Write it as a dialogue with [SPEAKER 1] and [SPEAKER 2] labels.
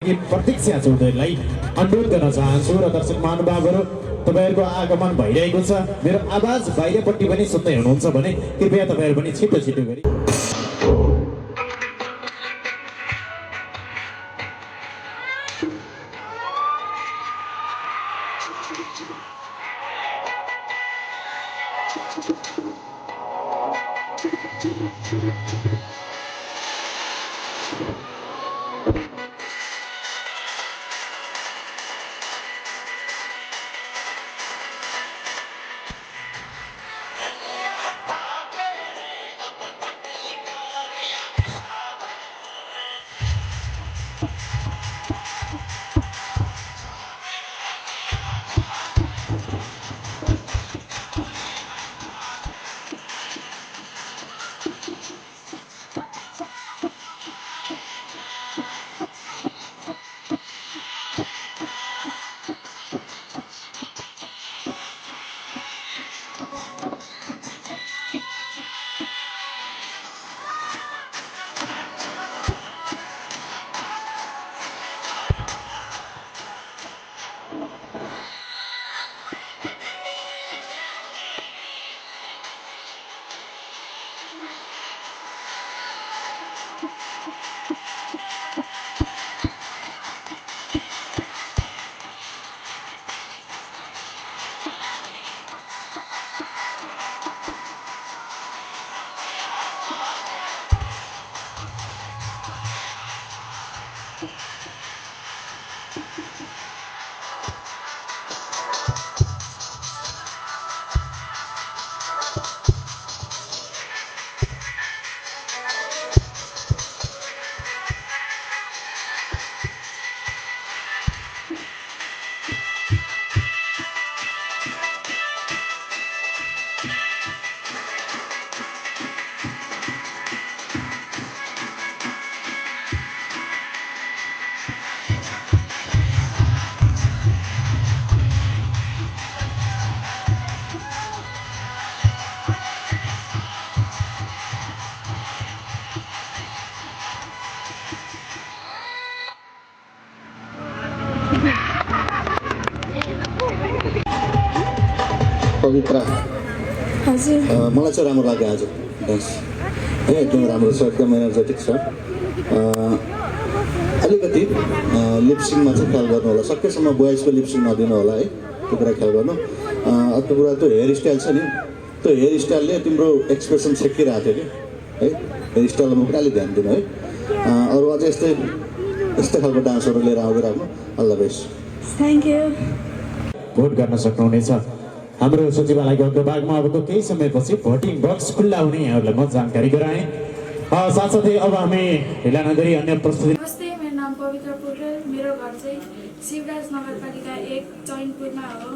[SPEAKER 1] प्रतीक्षा चौधरीलाई अनुरोध गर्न चाहन्छु र दर्शक महानुभावहरू तपाईहरुको आगमन भइरहेको छ। मेरो आवाज बाहिरपट्टि पनि सुन्दै हुनुहुन्छ भने कृपया तपाईहरु पनि छिटो छिटो गरी
[SPEAKER 2] पवित्र
[SPEAKER 3] हजुर
[SPEAKER 2] मलाई चाहिँ राम्रो लाग्यो आज डान्स है, एकदम राम्रो छ, एकदम एनर्जेटिक छ। अलिकति लिपसिङमा चाहिँ ख्याल गर्नु होला, सकेसम्म बोइजको लिपसिङ नदिनु होला है, त्यो कुरा ख्याल गर्नु। अर्को कुरा त्यो हेयर स्टाइल छ नि, त्यो हेयर स्टाइलले तिम्रो एक्सप्रेसन छेकिरहेको थियो कि है, हेयर स्टाइलमा पनि अलिक ध्यान दिनु है। अरू अझै यस्तै खालको डान्सहरू लिएर आउँदै राख्नु। All the best.
[SPEAKER 3] Thank you.
[SPEAKER 1] Vote गर्न सक्नुहुनेछ। हाम्रो सचिवालयको अग्रभागमा अबको केही समयपछि भोटिङ बक्स खुल्ला हुने यहाँहरूलाई म जानकारी गराएँ। साथसाथै अब हामी ढिला नगरी अन्य प्रस्तुति।
[SPEAKER 3] नमस्ते, मेरो नाम पवित्र पोखरेल, मेरो घर चाहिँ शिवराज नगरपालिका 1 चैनपुरमा हो।